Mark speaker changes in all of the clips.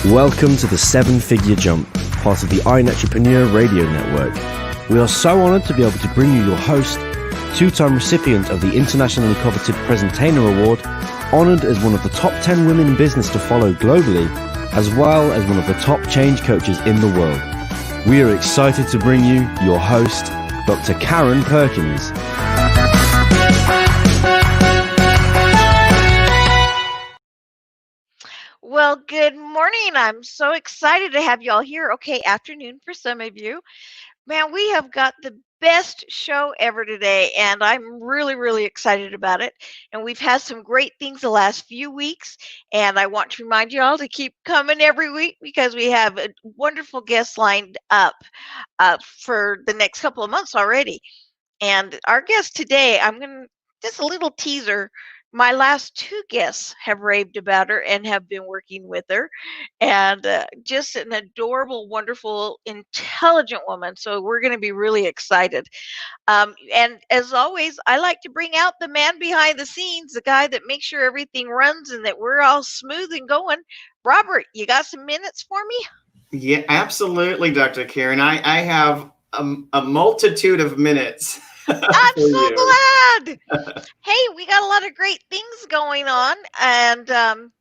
Speaker 1: Welcome to the 7-Figure Jump, part of the iEntrepreneur Radio Network. We are so honored to be able to bring you your host, two-time recipient of the internationally coveted Presentainer Award, honored as one of the top 10 women in business to follow globally, as well as one of the top change coaches in the world. We are excited to bring you your host, Dr. Karen Perkins.
Speaker 2: Well, good morning. I'm so excited to have you all here. Okay, afternoon for some of you. Man, we have got the best show ever today, and I'm really excited about it. And we've had some great things the last few weeks, and I want to remind you all to keep coming every week because we have a wonderful guest lined up for the next couple of months already. And our guest today, I'm going to just a little teaser. My last two guests have raved about her and have been working with her, and just an adorable, wonderful, intelligent woman. So we're going to be really excited. And as always, I like to bring out the man behind the scenes, the guy that makes sure everything runs and that we're all smooth and going. Robert, you got some minutes for me?
Speaker 3: Yeah, absolutely, Dr. Karen. I have a multitude of minutes.
Speaker 2: I'm so glad. Hey, we got a lot of great things going on, and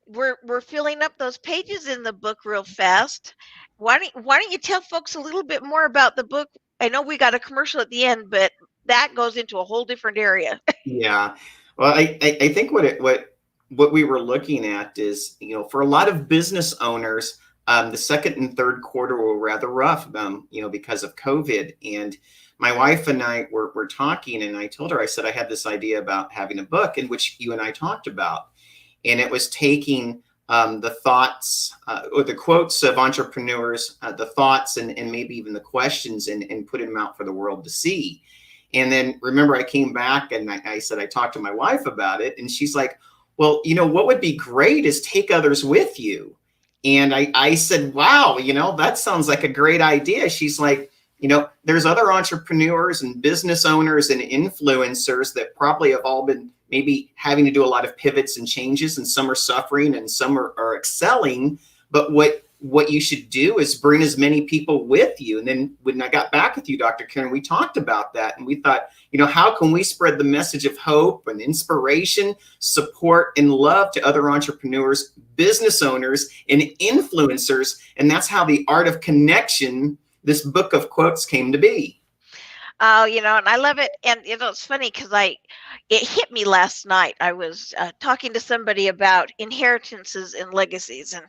Speaker 2: we're filling up those pages in the book real fast. Why don't you tell folks a little bit more about the book? I know we got a commercial at the end, but that goes into a whole different area.
Speaker 3: Yeah. Well, I think what we were looking at is, for a lot of business owners, the second and third quarter were rather rough, because of COVID. And my wife and I were talking, and I told her, I said, I had this idea about having a book in which you and I talked about. And it was taking the thoughts or the quotes of entrepreneurs, the thoughts and maybe even the questions and putting them out for the world to see. And then remember, I came back and I said, I talked to my wife about it. And she's like, well, what would be great is take others with you. And I said, wow, that sounds like a great idea. She's like, there's other entrepreneurs and business owners and influencers that probably have all been maybe having to do a lot of pivots and changes, and some are suffering and some are excelling. But what you should do is bring as many people with you. And then when I got back with you, Dr. Karen, we talked about that, and we thought, how can we spread the message of hope and inspiration, support, and love to other entrepreneurs, business owners, and influencers? And that's how the Art of Connection, this book of quotes, came to be.
Speaker 2: Oh, and I love it. And it's funny because it hit me last night. I was talking to somebody about inheritances and legacies, and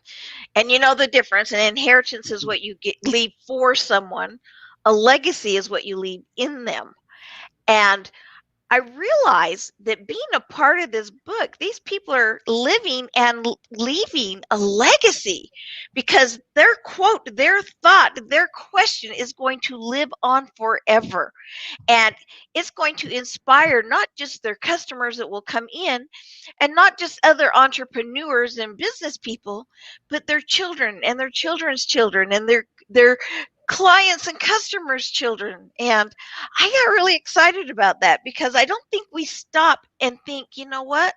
Speaker 2: the difference. An inheritance is what you leave for someone. A legacy is what you leave in them. And I realize that being a part of this book, these people are living and leaving a legacy because their quote, their thought, their question is going to live on forever. And it's going to inspire not just their customers that will come in and not just other entrepreneurs and business people, but their children and their children's children and their clients and customers' children. And I got really excited about that because I don't think we stop and think, what,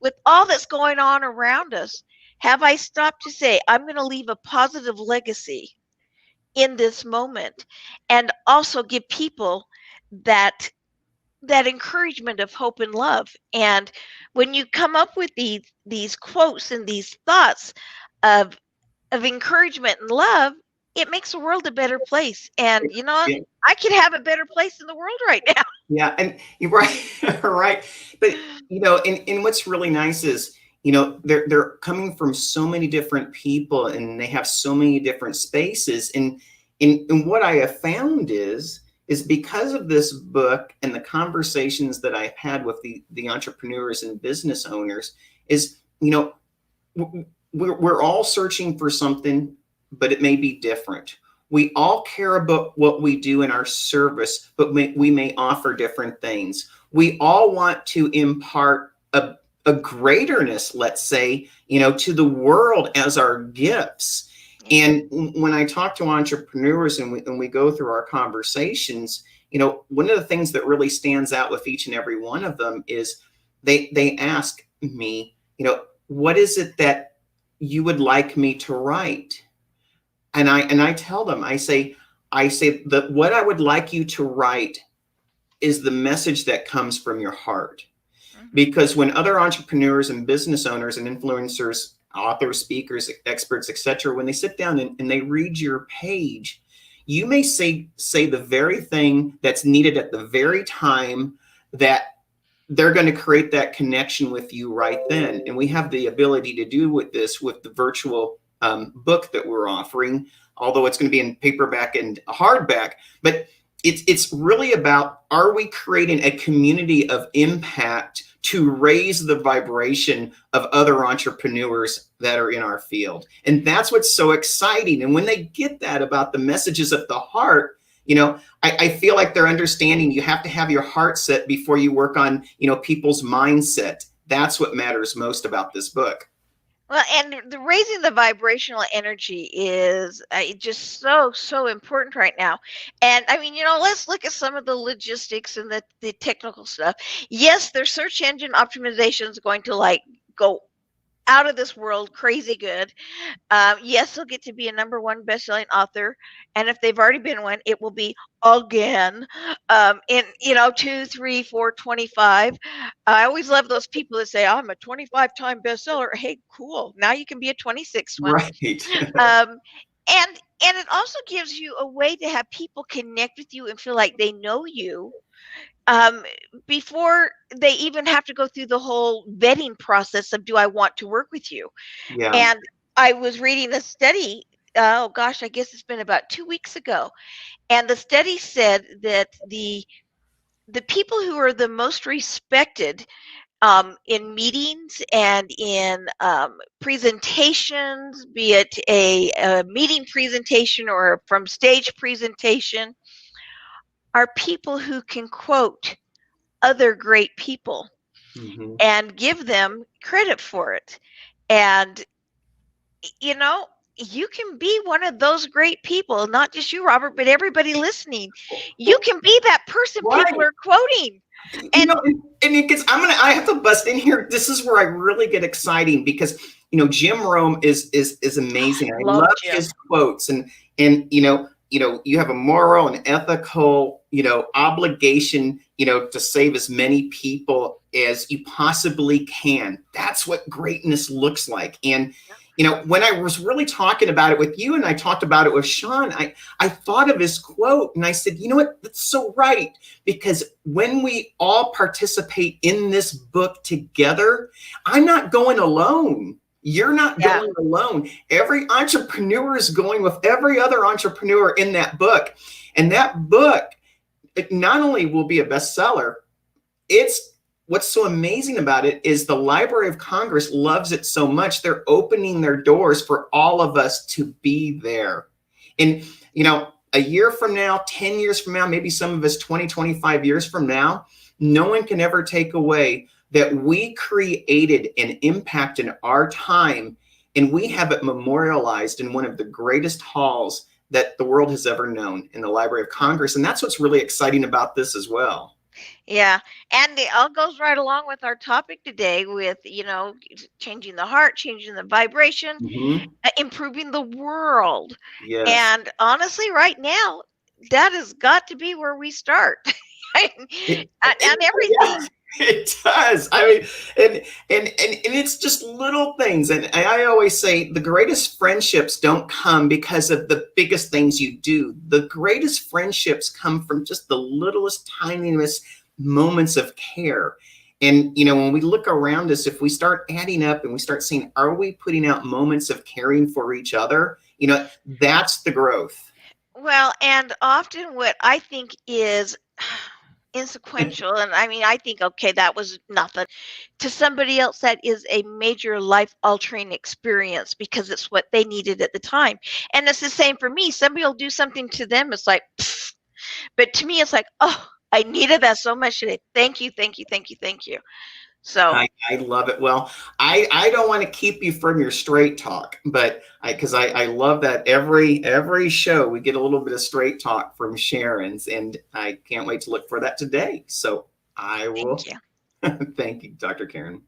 Speaker 2: with all that's going on around us, have I stopped to say, I'm going to leave a positive legacy in this moment and also give people that encouragement of hope and love. And when you come up with these quotes and these thoughts of encouragement and love, it makes the world a better place. And, yeah. I could have a better place in the world right now.
Speaker 3: Yeah. And you're right. Right. But, and what's really nice is, they're coming from so many different people and they have so many different spaces. And what I have found is because of this book and the conversations that I've had with the entrepreneurs and business owners is, we're all searching for something, but it may be different. We all care about what we do in our service, but we may offer different things. We all want to impart a greaterness, let's say, to the world as our gifts. And when I talk to entrepreneurs and we go through our conversations, one of the things that really stands out with each and every one of them is they ask me, what is it that you would like me to write? And I tell them, I say that what I would like you to write is the message that comes from your heart. Because when other entrepreneurs and business owners and influencers, authors, speakers, experts, etc., when they sit down and they read your page, you may say the very thing that's needed at the very time that they're going to create that connection with you right then. And we have the ability to do with this with the virtual book that we're offering, although it's going to be in paperback and hardback. But it's really about, are we creating a community of impact to raise the vibration of other entrepreneurs that are in our field? And that's what's so exciting. And when they get that about the messages of the heart, I feel like they're understanding you have to have your heart set before you work on, people's mindset. That's what matters most about this book.
Speaker 2: Well, and raising the vibrational energy is just so important right now. And I mean, let's look at some of the logistics and the technical stuff. Yes, their search engine optimization is going to go out of this world crazy good. Yes, they'll get to be a #1 best-selling author, and if they've already been one, it will be again in 2, 3, 4, 25. I always love those people that say, I'm a 25-time bestseller. Hey, cool, now you can be a 26th one.
Speaker 3: Right.
Speaker 2: And it also gives you a way to have people connect with you and feel like they know you before they even have to go through the whole vetting process of, do I want to work with you?
Speaker 3: Yeah.
Speaker 2: And I was reading a study, I guess it's been about 2 weeks ago. And the study said that the people who are the most respected in meetings and in presentations, be it a meeting presentation or from stage presentation, are people who can quote other great people and give them credit for it. And, you can be one of those great people, not just you, Robert, but everybody listening. You can be that person people are quoting. And
Speaker 3: it gets, I have to bust in here. This is where I really get exciting because, Jim Rome is amazing. I love his quotes and you have a moral and ethical, obligation, to save as many people as you possibly can. That's what greatness looks like. And, when I was really talking about it with you and I talked about it with Sean, I thought of his quote and I said, you know what, that's so right. Because when we all participate in this book together, I'm not going alone. You're not going alone. Every entrepreneur is going with every other entrepreneur in that book. And that book, it not only will be a bestseller, what's so amazing about it is the Library of Congress loves it so much. They're opening their doors for all of us to be there. And, a year from now, 10 years from now, maybe some of us 20, 25 years from now, no one can ever take away that we created an impact in our time, and we have it memorialized in one of the greatest halls that the world has ever known, in the Library of Congress. And that's what's really exciting about this as well.
Speaker 2: Yeah. And it all goes right along with our topic today with, changing the heart, changing the vibration, improving the world.
Speaker 3: Yes.
Speaker 2: And honestly, right now, that has got to be where we start. And everything.
Speaker 3: Yeah. It does. I mean, and it's just little things. And I always say the greatest friendships don't come because of the biggest things you do. The greatest friendships come from just the littlest, tiniest moments of care. And, when we look around us, if we start adding up and we start seeing, are we putting out moments of caring for each other? That's the growth.
Speaker 2: Well, and often what I think is insequential, and I think, okay, that was nothing. To somebody else, that is a major life-altering experience because it's what they needed at the time. And it's the same for me. Somebody will do something to them, it's like, pfft. But to me, it's like, oh, I needed that so much today. Thank you, thank you, thank you, thank you. So
Speaker 3: I love it. Well, I don't want to keep you from your straight talk, but because I love that every show we get a little bit of straight talk from Sharon's, and I can't wait to look for that today. So I will.
Speaker 2: Thank you.
Speaker 3: Thank you, Dr. Karen.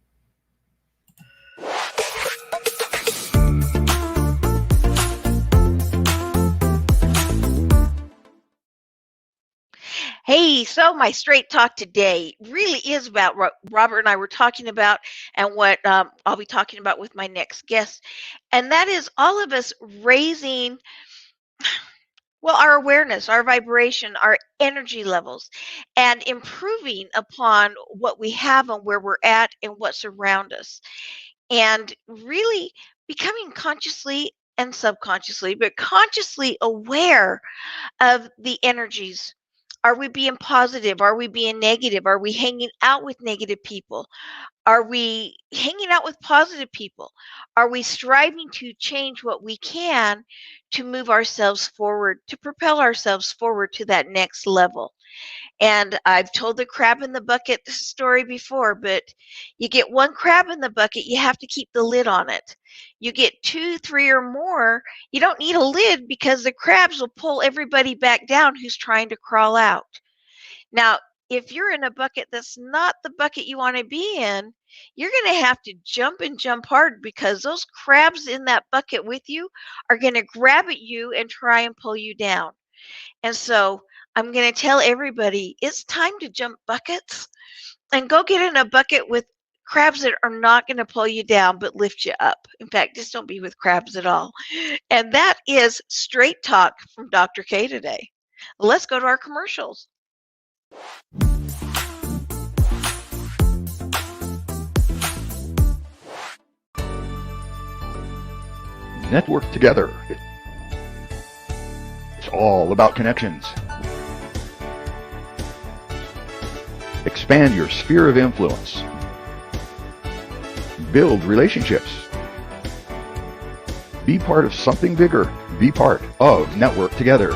Speaker 2: Hey, so my straight talk today really is about what Robert and I were talking about, and what I'll be talking about with my next guest. And that is all of us raising, well, our awareness, our vibration, our energy levels, and improving upon what we have and where we're at and what's around us. And really becoming consciously and subconsciously, but consciously aware of the energies. Are we being positive? Are we being negative? Are we hanging out with negative people? Are we hanging out with positive people? Are we striving to change what we can to move ourselves forward, to propel ourselves forward to that next level? And I've told the crab in the bucket story before, but you get one crab in the bucket, you have to keep the lid on it. You get two, three, or more, you don't need a lid because the crabs will pull everybody back down who's trying to crawl out. Now, if you're in a bucket that's not the bucket you want to be in, you're going to have to jump and jump hard because those crabs in that bucket with you are going to grab at you and try and pull you down. And so I'm going to tell everybody it's time to jump buckets and go get in a bucket with crabs that are not going to pull you down but lift you up. In fact, just don't be with crabs at all. And that is straight talk from Dr. K today. Let's go to our commercials.
Speaker 4: Network together. It's all about connections. Expand your sphere of influence. Build relationships. Be part of something bigger. Be part of Network Together.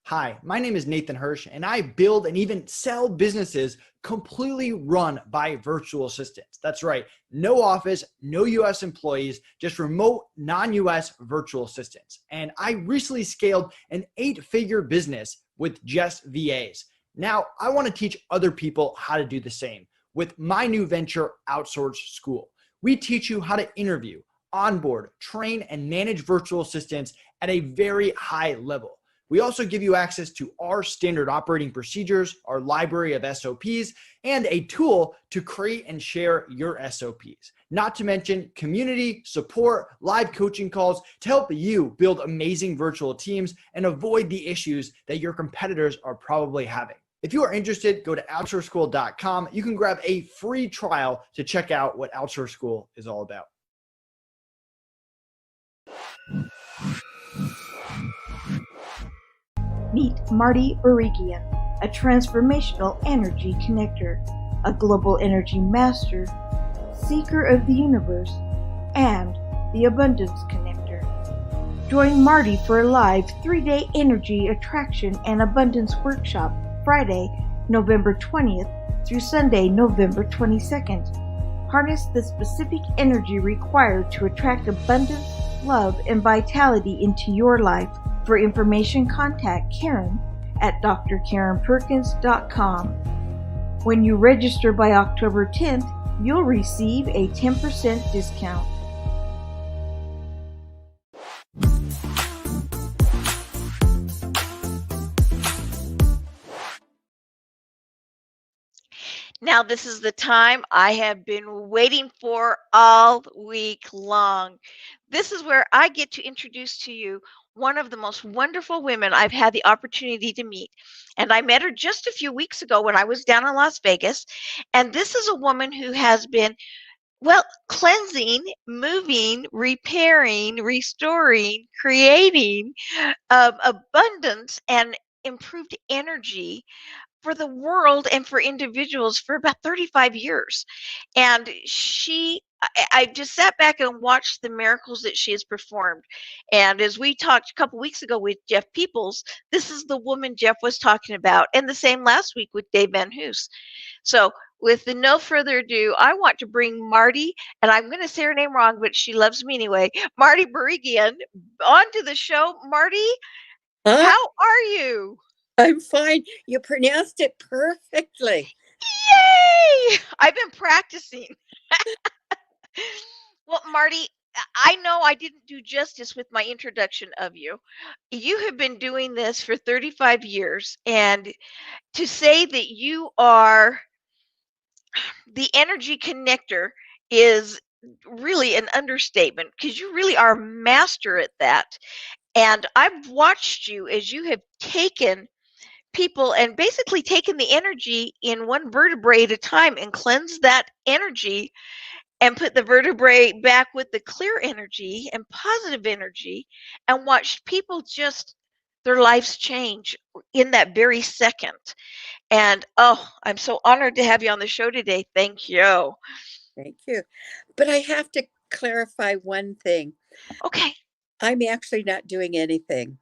Speaker 5: Hi, my name is Nathan Hirsch, and I build and even sell businesses completely run by virtual assistants. That's right. No office, no US employees, just remote non-US virtual assistants. And I recently scaled an 8-figure business with just VAs. Now, I want to teach other people how to do the same with my new venture, Outsource School. We teach you how to interview, onboard, train, and manage virtual assistants at a very high level. We also give you access to our standard operating procedures, our library of SOPs, and a tool to create and share your SOPs. Not to mention community, support, live coaching calls to help you build amazing virtual teams and avoid the issues that your competitors are probably having. If you are interested, go to outsourceschool.com. You can grab a free trial to check out what Outsource School is all about.
Speaker 6: Meet Marty Barigian, a transformational energy connector, a global energy master, seeker of the universe, and the abundance connector. Join Marty for a live 3-day energy attraction and abundance workshop Friday, November 20th through Sunday, November 22nd. Harness the specific energy required to attract abundance, love, and vitality into your life. For information, contact Karen at drkarenperkins.com. When you register by October 10th, you'll receive a 10% discount.
Speaker 2: Now, this is the time I have been waiting for all week long. This is where I get to introduce to you one of the most wonderful women I've had the opportunity to meet. And I met her just a few weeks ago when I was down in Las Vegas. And this is a woman who has been, well, cleansing, moving, repairing, restoring, creating abundance and improved energy for the world and for individuals for about 35 years. And I just sat back and watched the miracles that she has performed. And as we talked a couple weeks ago with Jeff Peoples, this is the woman Jeff was talking about. And the same last week with Dave Van Hoos. So with no further ado, I want to bring Marty, and I'm going to say her name wrong, but she loves me anyway, Marty Barigian, onto the show. Marty, how are you?
Speaker 7: I'm fine. You pronounced it perfectly.
Speaker 2: Yay! I've been practicing. Well, Marty, I know I didn't do justice with my introduction of you. You have been doing this for 35 years, and to say that you are the energy connector is really an understatement because you really are a master at that. And I've watched you as you have taken people and basically taken the energy in one vertebrae at a time and cleansed that energy and put the vertebrae back with the clear energy and positive energy and watched people just their lives change in that very second. And oh, I'm so honored to have you on the show today. Thank you.
Speaker 7: Thank you. But I have to clarify one thing.
Speaker 2: Okay.
Speaker 7: I'm actually not doing anything.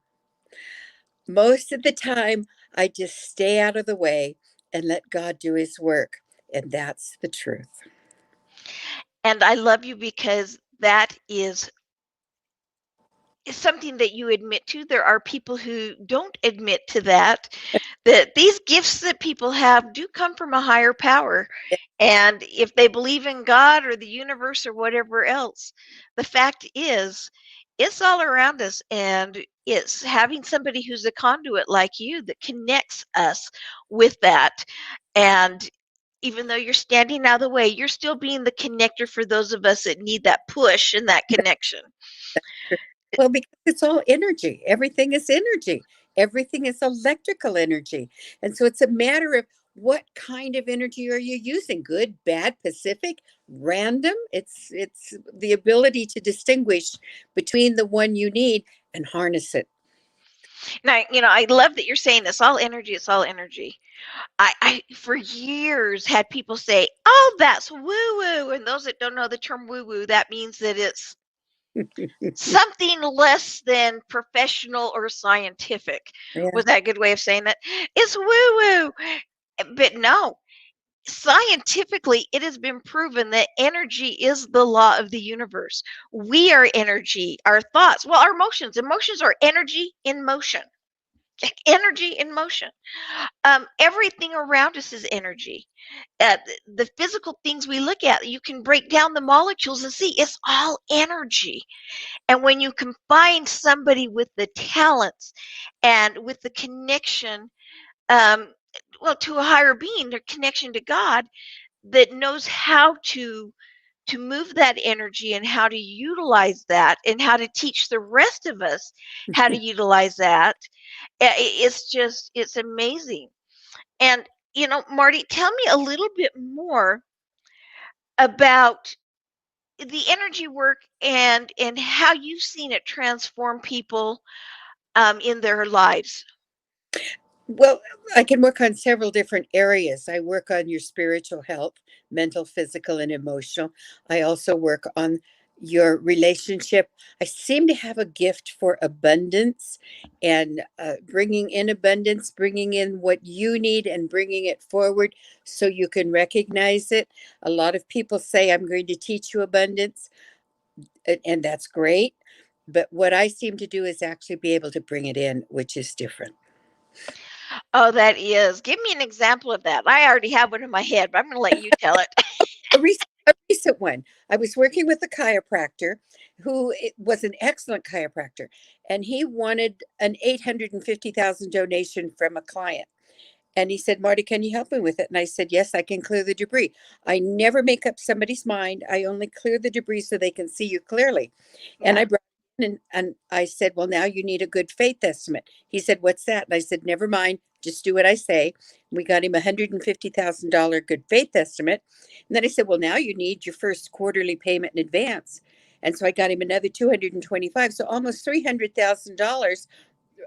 Speaker 7: Most of the time, I just stay out of the way and let God do his work. And that's the truth.
Speaker 2: And I love you because that is something that you admit to. There are people who don't admit to that, that these gifts that people have do come from a higher power. And if they believe in God or the universe or whatever else, the fact is, it's all around us. And it's having somebody who's a conduit like you that connects us with that. And even though you're standing out of the way, you're still being the connector for those of us that need that push and that connection.
Speaker 7: Well, because it's all energy. Everything is energy. Everything is electrical energy. And so it's a matter of what kind of energy are you using? Good, bad, Pacific, random? It's the ability to distinguish between the one you need and harness it.
Speaker 2: Now, I love that you're saying this all energy, it's all energy. I for years had people say, "Oh, that's woo woo." And those that don't know the term woo woo, that means that it's something less than professional or scientific.
Speaker 7: Yeah.
Speaker 2: Was that a good way of saying that? It's woo woo. But no, scientifically, it has been proven that energy is the law of the universe. We are energy, our thoughts, well, our emotions are energy in motion. Energy in motion. Everything around us is energy. The physical things we look at, you can break down the molecules and see it's all energy. And when you can find somebody with the talents and with the connection, um, well, to a higher being, their connection to God, that knows how to move that energy and how to utilize that and how to teach the rest of us how to utilize that, it's amazing. And Marty, tell me a little bit more about the energy work and how you've seen it transform people in their lives.
Speaker 7: Well, I can work on several different areas. I work on your spiritual health, mental, physical, and emotional. I also work on your relationship. I seem to have a gift for abundance and bringing in abundance, bringing in what you need and bringing it forward so you can recognize it. A lot of people say, I'm going to teach you abundance, and that's great. But what I seem to do is actually be able to bring it in, which is different.
Speaker 2: Oh, that is. Give me an example of that. I already have one in my head, but I'm going to let you tell it.
Speaker 7: A recent one. I was working with a chiropractor who was an excellent chiropractor, and he wanted an 850,000 donation from a client. And he said, Marty, can you help me with it? And I said, yes, I can clear the debris. I never make up somebody's mind. I only clear the debris so they can see you clearly. And
Speaker 2: Yeah.
Speaker 7: I brought and I said, well, now you need a good faith estimate. He said, what's that? And I said, never mind. Just do what I say. We got him $150,000 good faith estimate. And then I said, well, now you need your first quarterly payment in advance. And so I got him another 225, so almost $300,000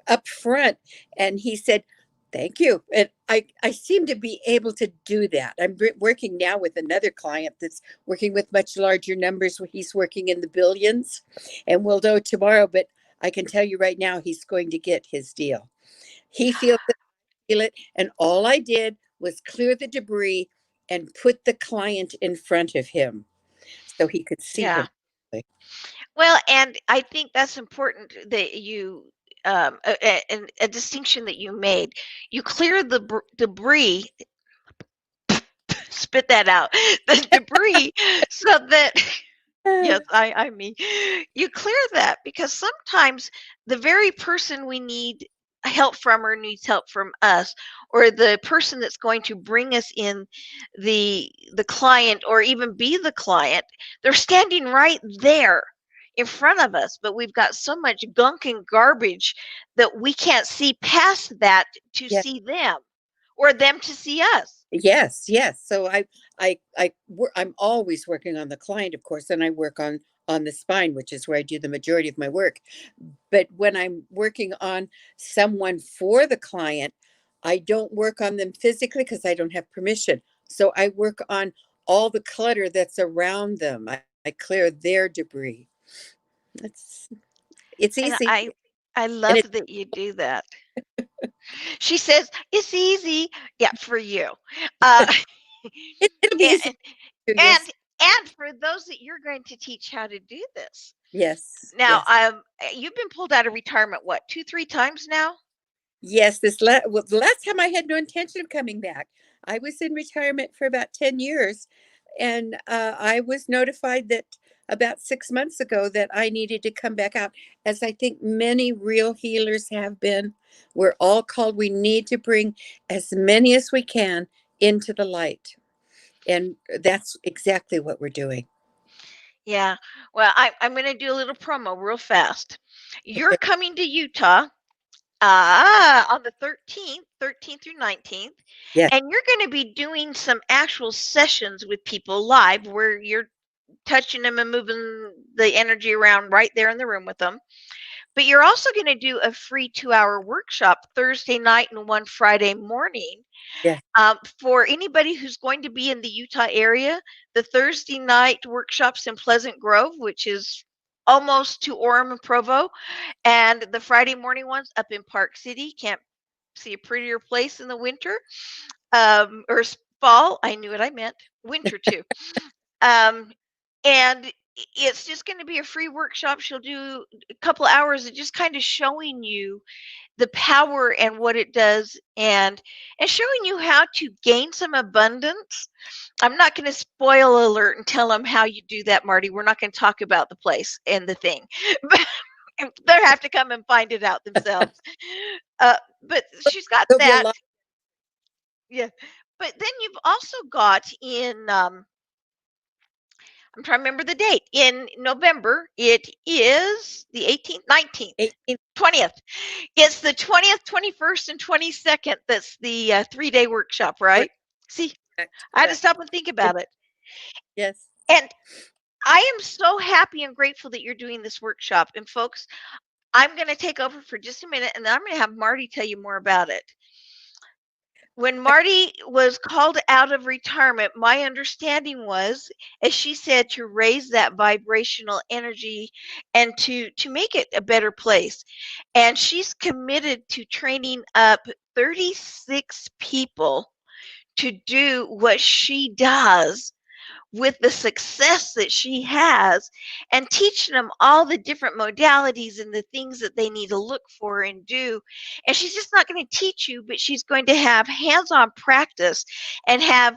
Speaker 7: up front. And he said, thank you. And I seem to be able to do that. I'm working now with another client that's working with much larger numbers. He's working in the billions, and we'll know tomorrow. But I can tell you right now, he's going to get his deal. He feels it, feel it. And all I did was clear the debris and put the client in front of him so he could see
Speaker 2: Yeah.
Speaker 7: him.
Speaker 2: Well, and I think that's important that you a distinction that you made. You clear the debris, spit that out, the debris, so that Yes, I mean, you clear that because sometimes the very person we need help from or needs help from us, or the person that's going to bring us in the client or even be the client, they're standing right there in front of us, but we've got so much gunk and garbage that we can't see past that to
Speaker 7: Yes,
Speaker 2: see them or them to see us.
Speaker 7: yes, yes. So I'm always working on the client, of course, and I work on the spine, which is where I do the majority of my work. But when I'm working on someone for the client, I don't work on them physically because I don't have permission. So I work on all the clutter that's around them. I clear their debris. It's it's
Speaker 2: And
Speaker 7: easy,
Speaker 2: I
Speaker 7: and
Speaker 2: love that you do that. She says, "It's easy." Yeah, for you. Uh,
Speaker 7: it'll be easy
Speaker 2: and
Speaker 7: too. You'll
Speaker 2: and
Speaker 7: see.
Speaker 2: and for those that you're going to teach how to do this.
Speaker 7: Yes,
Speaker 2: Now,
Speaker 7: yes.
Speaker 2: you've been pulled out of retirement, what, 2, 3 times now?
Speaker 7: Yes, well, the last time I had no intention of coming back. I was in retirement for about 10 years, and I was notified that about 6 months ago that I needed to come back out, as I think many real healers have been. We're all called, we need to bring as many as we can into the light. And that's exactly what we're doing.
Speaker 2: Yeah. Well, I'm going to do a little promo real fast. You're coming to Utah on the 13th through 19th,
Speaker 7: Yes,
Speaker 2: and you're going to be doing some actual sessions with people live where you're touching them and moving the energy around right there in the room with them. But you're also going to do a free 2-hour workshop Thursday night and one Friday morning.
Speaker 7: yes,
Speaker 2: For anybody who's going to be in the Utah area, the Thursday night workshops in Pleasant Grove, which is almost to Orem and Provo, and the Friday morning ones up in Park City. Can't see a prettier place in the winter, or fall. I knew what I meant. Winter too. Um, and it's just going to be a free workshop. She'll do a couple hours of just kind of showing you the power and what it does, and showing you how to gain some abundance. I'm not going to spoil alert and tell them how you do that, Marty. We're not going to talk about the place and the thing, but they have to come and find it out themselves. But she's got
Speaker 7: there'll be a
Speaker 2: that.
Speaker 7: lot.
Speaker 2: Yeah. But then you've also got in I'm trying to remember the date. In November, it is the 18th, 19th,
Speaker 7: 18,
Speaker 2: 20th. It's the 20th, 21st, and 22nd. That's the 3-day workshop, right? See, I had to
Speaker 7: correct.
Speaker 2: stop and think about it.
Speaker 7: Yes.
Speaker 2: And I am so happy and grateful that you're doing this workshop. And folks, I'm going to take over for just a minute and then I'm going to have Marty tell you more about it. When Marty was called out of retirement, my understanding was, as she said, to raise that vibrational energy and to make it a better place. And she's committed to training up 36 people to do what she does with the success that she has, and teaching them all the different modalities and the things that they need to look for and do. And she's just not going to teach you, but she's going to have hands-on practice and have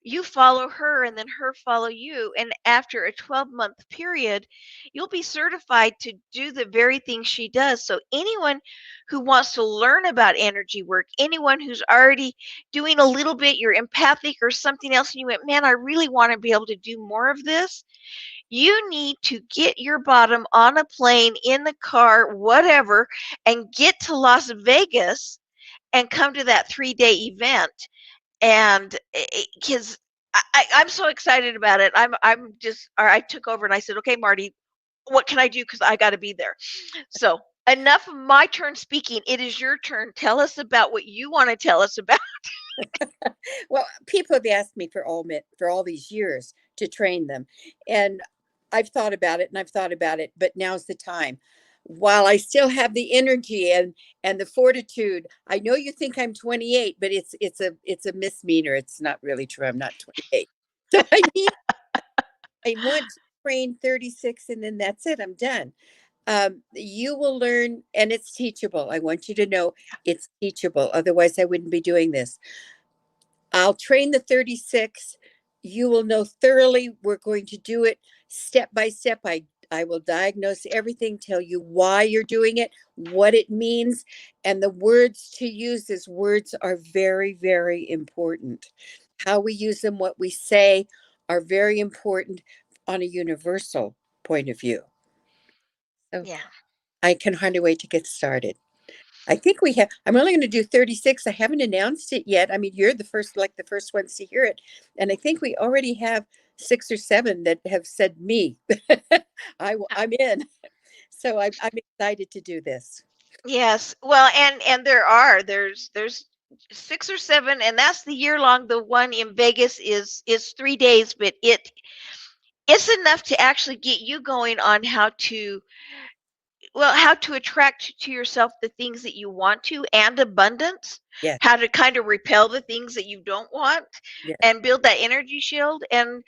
Speaker 2: you follow her and then her follow you. And after a 12-month period, you'll be certified to do the very thing she does. So anyone who wants to learn about energy work, anyone who's already doing a little bit, you're empathic or something else, and you went, man, I really want to be able to do more of this. You need to get your bottom on a plane, in the car, whatever, and get to Las Vegas and come to that 3-day event. And because I'm so excited about it, I took over and I said, okay, Marty, what can I do? Because I got to be there. So enough of my turn speaking. It is your turn. Tell us about what you want to tell us about.
Speaker 7: Well, people have asked me for all these years to train them, and I've thought about it and I've thought about it, but now's the time. While I still have the energy and the fortitude, I know you think I'm 28, but it's a misdemeanor. It's not really true. I'm not 28. So I want to train 36, and then that's it. I'm done. You will learn, and it's teachable. I want you to know it's teachable. Otherwise, I wouldn't be doing this. I'll train the 36. You will know thoroughly. We're going to do it step by step. I will diagnose everything, tell you why you're doing it, what it means, and the words to use. As words are very, very important. How we use them, what we say, are very important on a universal point of view. So
Speaker 2: Yeah.
Speaker 7: I can hardly wait to get started. I think we have, I'm only going to do 36. I haven't announced it yet. I mean, you're the first ones to hear it. And I think we already have 6 or 7 that have said me. I'm in. So I'm excited to do this.
Speaker 2: Yes. Well, and there's 6 or 7, and that's the year long. The one in Vegas is 3 days, but it's enough to actually get you going on how to attract to yourself the things that you want to, and abundance,
Speaker 7: Yeah.
Speaker 2: how to kind of repel the things that you don't want,
Speaker 7: Yeah.
Speaker 2: and build that energy shield, and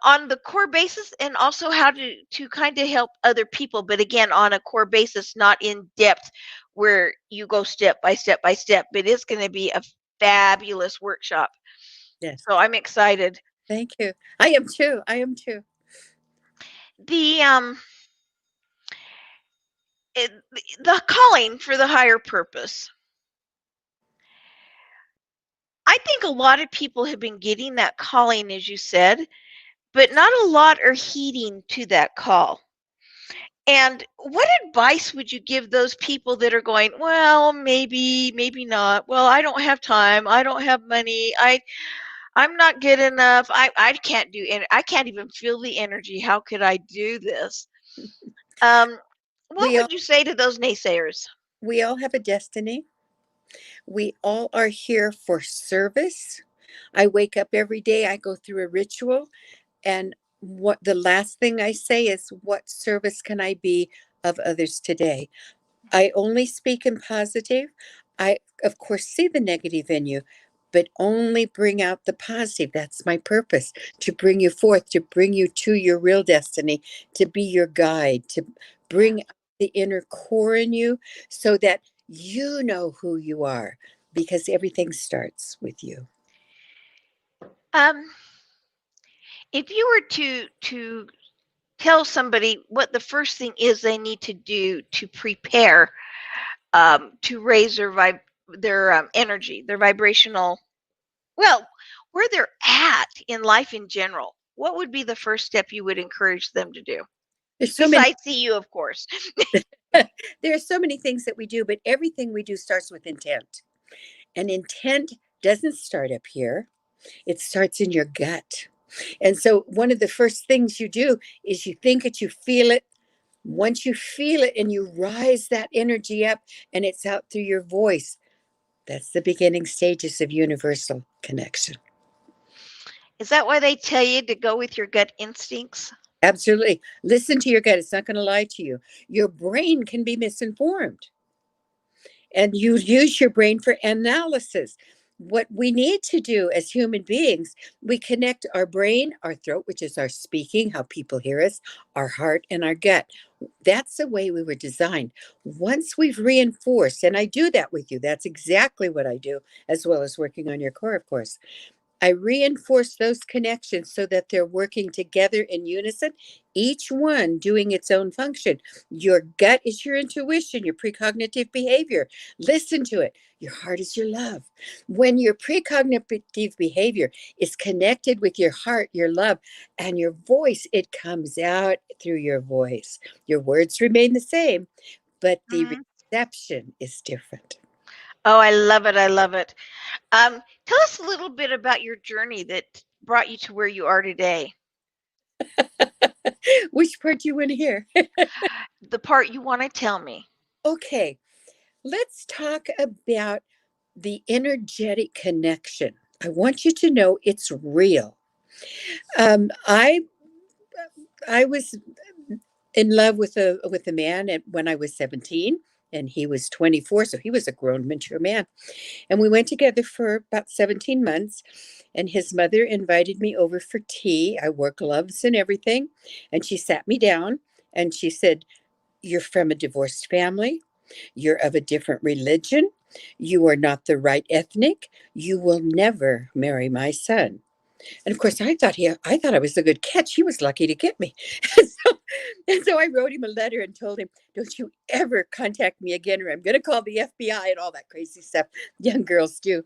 Speaker 2: on the core basis, and also how to kind of help other people, but again on a core basis, not in depth where you go step by step by step, but it's going to be a fabulous workshop.
Speaker 7: Yes.
Speaker 2: So I'm excited.
Speaker 7: Thank you. I am too. I am too.
Speaker 2: The the calling for the higher purpose. I think a lot of people have been getting that calling, as you said, but not a lot are heeding to that call. And what advice would you give those people that are going, well, maybe, maybe not. Well, I don't have time. I don't have money. I'm not good enough. I can't do it. I can't even feel the energy. How could I do this? What
Speaker 7: We all
Speaker 2: would you say to those naysayers?
Speaker 7: we all have a destiny. We all are here for service. I wake up every day, I go through a ritual, and what the last thing I say is, what service can I be of others today? I only speak in positive. I, of course, see the negative in you, but only bring out the positive. That's my purpose, to bring you forth, to bring you to your real destiny, to be your guide, to bring out the inner core in you so that you know who you are, because everything starts with you.
Speaker 2: Um, if you were to tell somebody what the first thing is they need to do to prepare to raise their energy, their vibrational, well, where they're at in life in general, what would be the first step you would encourage them to do?
Speaker 7: There's so many
Speaker 2: Besides CU, of course.
Speaker 7: there are so many things that we do, but everything we do starts with intent. And intent doesn't start up here. It starts in your gut. And so one of the first things you do is you think it, you feel it. Once you feel it and you rise that energy up and it's out through your voice, that's the beginning stages of universal connection.
Speaker 2: Is that why they tell you to go with your gut instincts?
Speaker 7: Absolutely. Listen to your gut. It's not going to lie to you. Your brain can be misinformed, and you use your brain for analysis. What we need to do as human beings, we connect our brain, our throat, which is our speaking, how people hear us, our heart, and our gut. That's the way we were designed. Once we've reinforced, and I do that with you, that's exactly what I do, as well as working on your core, of course. I reinforce those connections so that they're working together in unison, each one doing its own function. Your gut is your intuition, your precognitive behavior. Listen to it. Your heart is your love. When your precognitive behavior is connected with your heart, your love, and your voice, it comes out through your voice. Your words remain the same, but the
Speaker 2: Mhm.
Speaker 7: reception is different.
Speaker 2: Oh, I love it. I love it. Tell us a little bit about your journey that brought you to where you are today.
Speaker 7: Which part do you want to hear?
Speaker 2: The part you want to tell me.
Speaker 7: Okay, let's talk about the energetic connection. I want you to know it's real. Um, I I was in love with a man when I was 17, and he was 24, so he was a grown, mature man. And we went together for about 17 months. And his mother invited me over for tea. I wore gloves and everything. And she sat me down and she said, "You're from a divorced family. You're of a different religion. You are not the right ethnic. You will never marry my son." And of course, I thought I was a good catch. He was lucky to get me. And so I wrote him a letter and told him, "Don't you ever contact me again, or I'm going to call the FBI," and all that crazy stuff young girls do.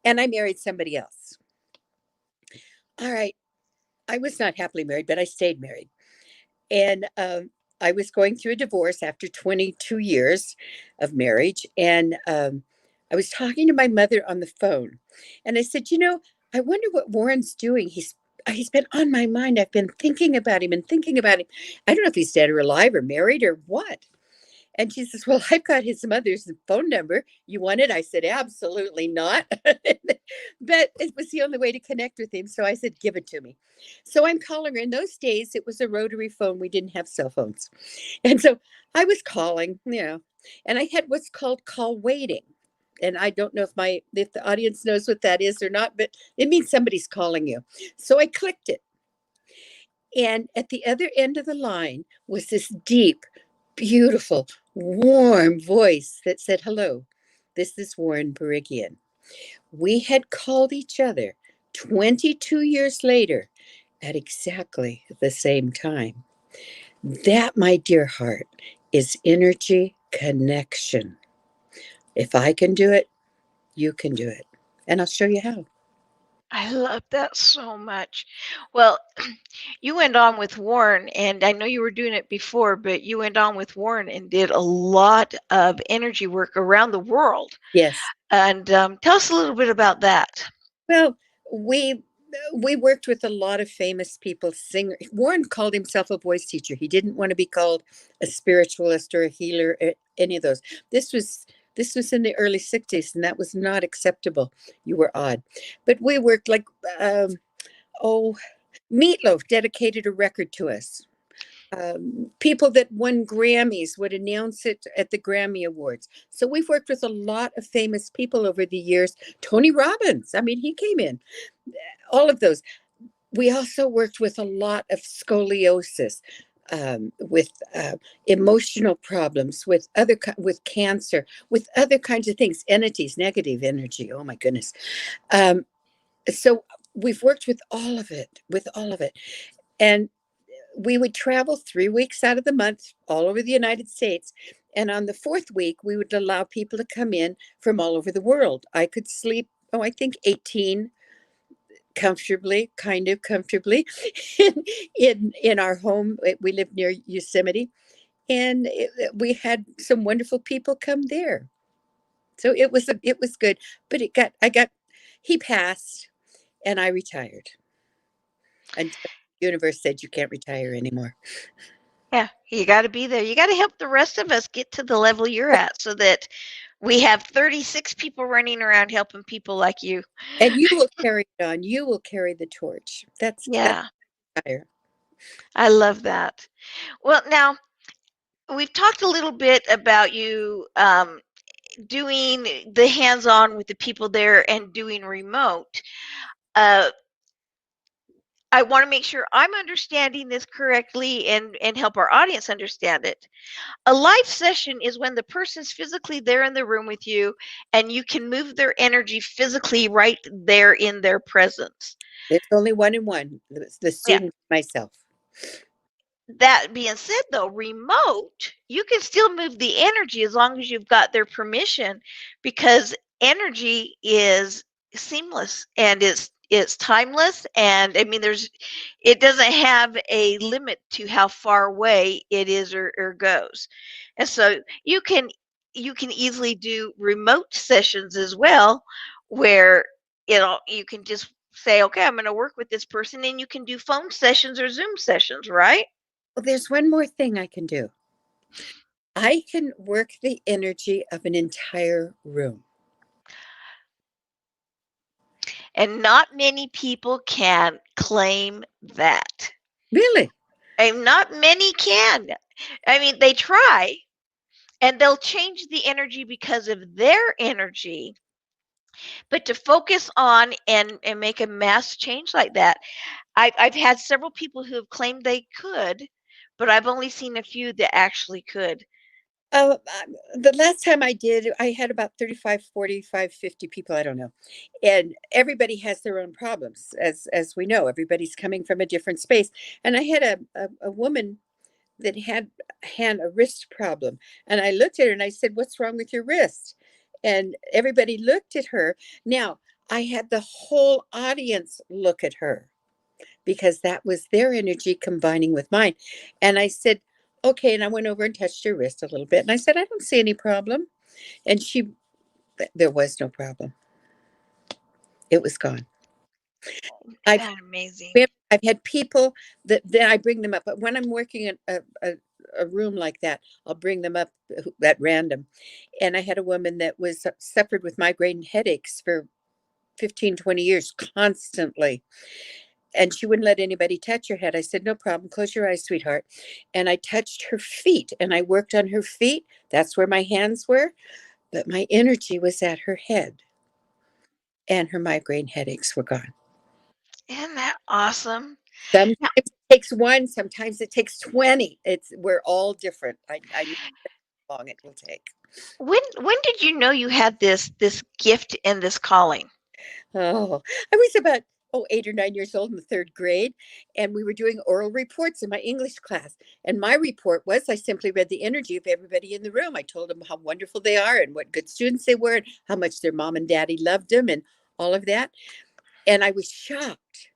Speaker 7: And I married somebody else. All right. I was not happily married, but I stayed married. And I was going through a divorce after 22 years of marriage. And I was talking to my mother on the phone. And I said, I wonder what Warren's doing. He's been on my mind. I've been thinking about him and thinking about him. I don't know if he's dead or alive or married or what. And she says, "Well, I've got his mother's phone number. You want it?" I said, "Absolutely not." But it was the only way to connect with him. So I said, "Give it to me." So I'm calling her. In those days, it was a rotary phone. We didn't have cell phones. And so I was calling, and I had what's called call waiting. And I don't know if the audience knows what that is or not, but it means somebody's calling you. So I clicked it. And at the other end of the line was this deep, beautiful, warm voice that said, "Hello, this is Warren Barigian." We had called each other 22 years later at exactly the same time. That, my dear heart, is energy connection. If I can do it, you can do it. And I'll show you how.
Speaker 2: I love that so much. Well, you went on with Warren, and I know you were doing it before, but you went on with Warren and did a lot of energy work around the world.
Speaker 7: Yes.
Speaker 2: And tell us a little bit about that.
Speaker 7: Well, we worked with a lot of famous people, singer. Warren called himself a voice teacher. He didn't want to be called a spiritualist or a healer, any of those. This was in the early 60s, and that was not acceptable. You were odd. But we worked like Meatloaf dedicated a record to us. People that won Grammys would announce it at the Grammy Awards. So we've worked with a lot of famous people over the years. Tony Robbins, I mean, he came in. All of those. We also worked with a lot of scoliosis, with emotional problems, with with cancer, with other kinds of things, entities, negative energy. Oh my goodness. So we've worked with all of it, and we would travel 3 weeks out of the month all over the United States. And on the fourth week, we would allow people to come in from all over the world. I could sleep, I think 18 comfortably, kind of comfortably in our home. We lived near Yosemite, and we had some wonderful people come there. So it was good, but he passed and I retired. And the universe said, "You can't retire anymore."
Speaker 2: Yeah, you got to be there. You got to help the rest of us get to the level you're at so that we have 36 people running around helping people like you.
Speaker 7: And you will carry it on. You will carry the torch. That's
Speaker 2: Yeah,
Speaker 7: fire.
Speaker 2: I love that. Well, now we've talked a little bit about you doing the hands-on with the people there and doing remote. Uh, I want to make sure I'm understanding this correctly and help our audience understand it. A live session is when the person's physically there in the room with you and you can move their energy physically right there in their presence.
Speaker 7: There's only one and one. The
Speaker 2: Yeah.
Speaker 7: student, myself.
Speaker 2: That being said, though, remote, you can still move the energy as long as you've got their permission, because energy is seamless and it's timeless. And I mean, it doesn't have a limit to how far away it is or goes. And so you can easily do remote sessions as well, where you can just say, okay, I'm going to work with this person, and you can do phone sessions or Zoom sessions, right?
Speaker 7: Well, there's one more thing I can do. I can work the energy of an entire room.
Speaker 2: And not many people can claim that.
Speaker 7: Really?
Speaker 2: And not many can. I mean, they try and they'll change the energy because of their energy. But to focus on and make a mass change like that, I've had several people who have claimed they could, but I've only seen a few that actually could.
Speaker 7: The last time I did, I had about 35, 45, 50 people. I don't know. And everybody has their own problems. As we know, everybody's coming from a different space. And I had a woman that had a wrist problem. And I looked at her and I said, "What's wrong with your wrist?" And everybody looked at her. Now, I had the whole audience look at her because that was their energy combining with mine. And I said, "Okay." And I went over and touched her wrist a little bit. And I said, "I don't see any problem." And there was no problem. It was gone. I've
Speaker 2: Amazing.
Speaker 7: I've had people that I bring them up. But when I'm working in a room like that, I'll bring them up at random. And I had a woman that was suffered with migraine headaches for 15, 20 years constantly. And she wouldn't let anybody touch her head. I said, "No problem. Close your eyes, sweetheart." And I touched her feet and I worked on her feet. That's where my hands were. But my energy was at her head and her migraine headaches were gone.
Speaker 2: Isn't that awesome?
Speaker 7: Sometimes
Speaker 2: Now,
Speaker 7: it takes one, sometimes it takes 20. We're all different. I know how long it will take.
Speaker 2: when did you know you had this gift and this calling?
Speaker 7: Oh, I was about 8 or 9 years old in the third grade, and we were doing oral reports in my English class. And my report was I simply read the energy of everybody in the room. I told them how wonderful they are and what good students they were and how much their mom and daddy loved them and all of that. And I was shocked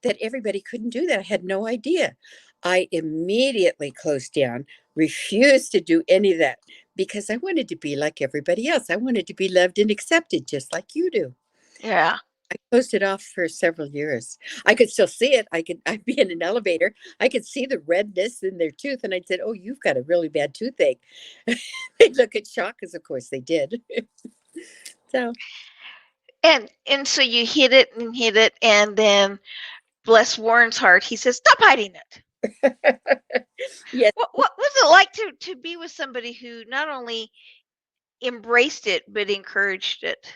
Speaker 7: that everybody couldn't do that. I had no idea. I immediately closed down, refused to do any of that because I wanted to be like everybody else. I wanted to be loved and accepted just like you do.
Speaker 2: Yeah.
Speaker 7: I closed it off for several years. I could still see it. I'd be in an elevator. I could see the redness in their tooth. And I'd said, "Oh, you've got a really bad toothache." They'd look at shock, because of course they did. So,
Speaker 2: And so you hid it, and then bless Warren's heart, he says, "Stop hiding it."
Speaker 7: yes,
Speaker 2: What was it like to be with somebody who not only embraced it but encouraged it?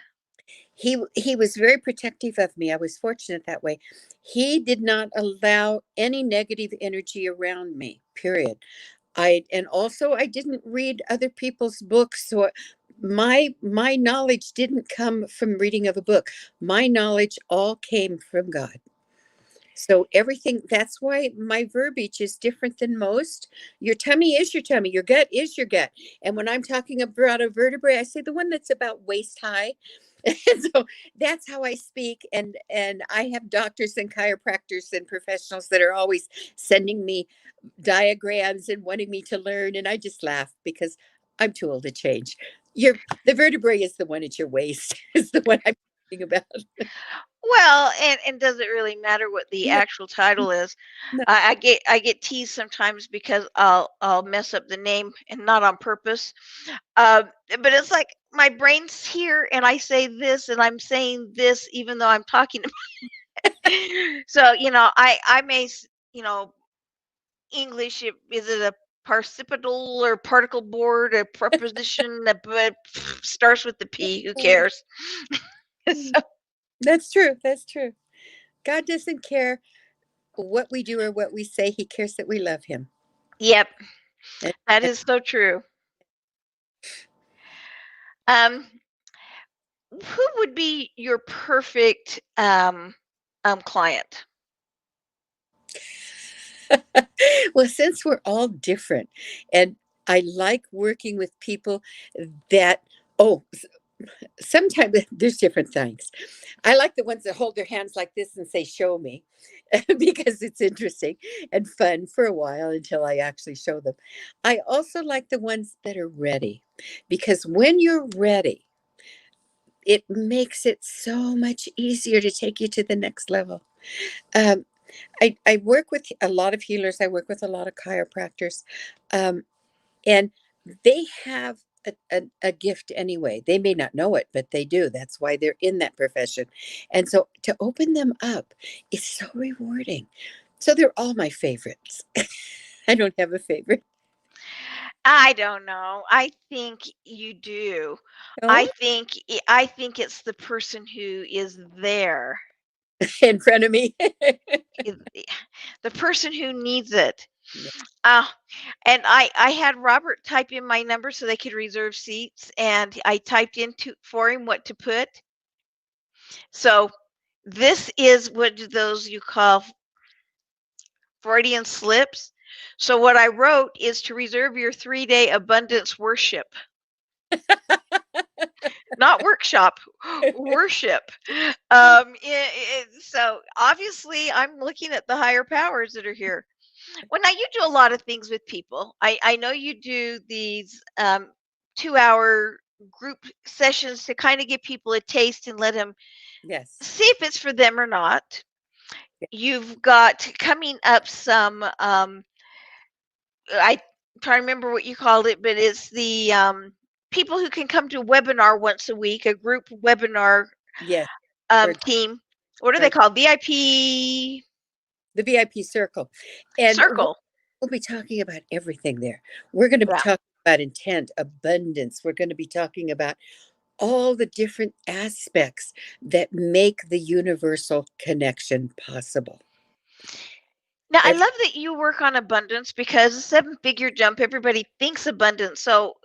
Speaker 7: he was very protective of me. I was fortunate that way. He did not allow any negative energy around me, period. And also I didn't read other people's books, or my knowledge didn't come from reading of a book. My knowledge all came from God. So everything, that's why my verbiage is different than most. Your tummy is your tummy, your gut is your gut. And when I'm talking about a vertebrae, I say the one that's about waist high. And so that's how I speak. And I have doctors and chiropractors and professionals that are always sending me diagrams and wanting me to learn. And I just laugh because I'm too old to change. The vertebrae is the one at your waist, is the one I'm talking about.
Speaker 2: Well, and does it really matter what the
Speaker 7: No,
Speaker 2: actual title is?
Speaker 7: no.
Speaker 2: I get teased sometimes because I'll mess up the name, and not on purpose. But it's like my brain's here and I say this and I'm saying this even though I'm talking so, I may English, is it a participial or particle board, a preposition that but starts with the P, who cares? So,
Speaker 7: That's true. That's true. God doesn't care what we do or what we say. He cares that we love him.
Speaker 2: yep,
Speaker 7: And,
Speaker 2: that is so true. Um, who would be your perfect client?
Speaker 7: well, since we're all different, and I like working with people that, oh, sometimes there's different things. I like the ones that hold their hands like this and say, "Show me," because it's interesting and fun for a while until I actually show them. I also like the ones that are ready, because when you're ready, it makes it so much easier to take you to the next level. Um, I work with a lot of healers. I work with a lot of chiropractors, um, and they have a gift anyway. They may not know it, but they do. That's why they're in that profession. And so to open them up is so rewarding. So they're all my favorites. I don't have a favorite.
Speaker 2: I don't know. I think you do.
Speaker 7: Oh,
Speaker 2: I think it's the person who is there.
Speaker 7: in front of me.
Speaker 2: is- The person who needs it.
Speaker 7: Yeah.
Speaker 2: Uh, and I had Robert type in my number so they could reserve seats, and I typed into for him what to put. So this is what those you call Freudian slips. So what I wrote is to reserve your 3-day abundance worship, not workshop, worship. So obviously I'm looking at the higher powers that are here. Well, now you do a lot of things with people. I know you do these 2-hour group sessions to kind of give people a taste and let them
Speaker 7: Yes.
Speaker 2: see if it's for them or not. You've got coming up some I try to remember what you called it, but it's the people who can come to a webinar once a week, a group webinar
Speaker 7: Yes. For
Speaker 2: team. What are they
Speaker 7: right.
Speaker 2: called? VIP
Speaker 7: The VIP circle. And
Speaker 2: circle.
Speaker 7: we'll be talking about everything there. We're going to be
Speaker 2: Yeah.
Speaker 7: talking about intent, abundance. We're going to be talking about all the different aspects that make the universal connection possible.
Speaker 2: Now, I
Speaker 7: Every,
Speaker 2: love that you work on abundance because a 7-figure jump, everybody thinks abundance. So,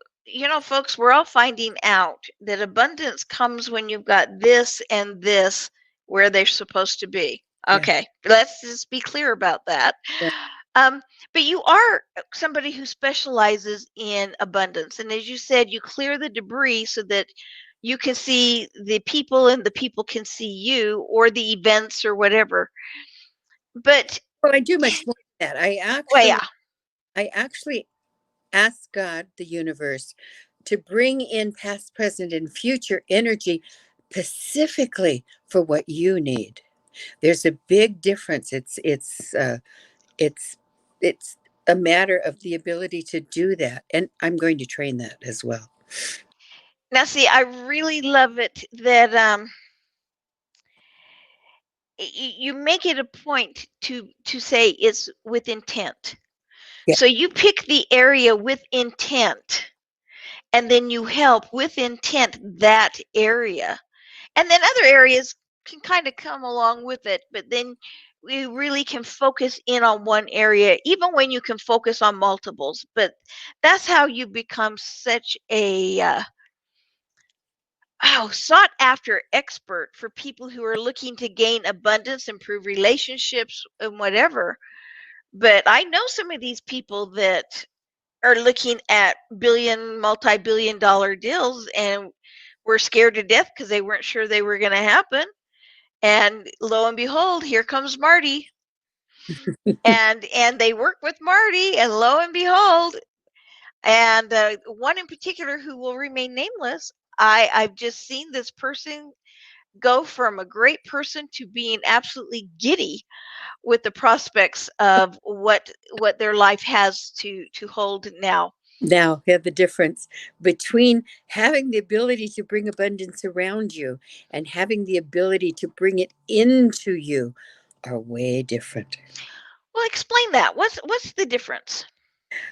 Speaker 2: folks, we're all finding out that abundance comes when you've got this and this where they're supposed to be.
Speaker 7: Yeah.
Speaker 2: Okay, let's just be clear about that.
Speaker 7: Yeah.
Speaker 2: But you are somebody who specializes in abundance. And as you said, you clear the debris so that you can see the people and the people can see you or the events or whatever. But,
Speaker 7: Well, I do much more than that.
Speaker 2: well, yeah.
Speaker 7: I actually ask God, the universe, to bring in past, present, and future energy specifically for what you need. There's a big difference. It's a matter of the ability to do that, and I'm going to train that as well.
Speaker 2: Now, see, I really love it that you make it a point to say it's with intent.
Speaker 7: Yeah.
Speaker 2: So you pick the area with intent, and then you help with intent that area, and then other areas can kind of come along with it. But then we really can focus in on one area, even when you can focus on multiples. But that's how you become such a sought after expert for people who are looking to gain abundance, improve relationships, and whatever. But I know some of these people that are looking at multi-billion dollar deals and were scared to death because they weren't sure they were going to happen. And lo and behold, here comes Marty. and they work with Marty, and lo and behold, and one in particular who will remain nameless, I've just seen this person go from a great person to being absolutely giddy with the prospects of what their life has to hold now.
Speaker 7: Now, yeah, the difference between having the ability to bring abundance around you and having the ability to bring it into you are way different.
Speaker 2: Well, explain that. What's the difference?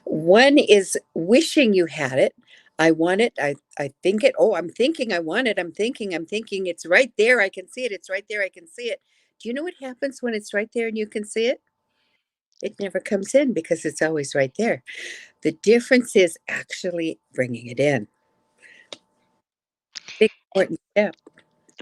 Speaker 7: One is wishing you had it. I want it. I think it. Oh, I'm thinking I want it. I'm thinking it's right there. I can see it. It's right there. I can see it. Do you know what happens when it's right there and you can see it? It never comes in because it's always right there. The difference is actually bringing it in. Big important step.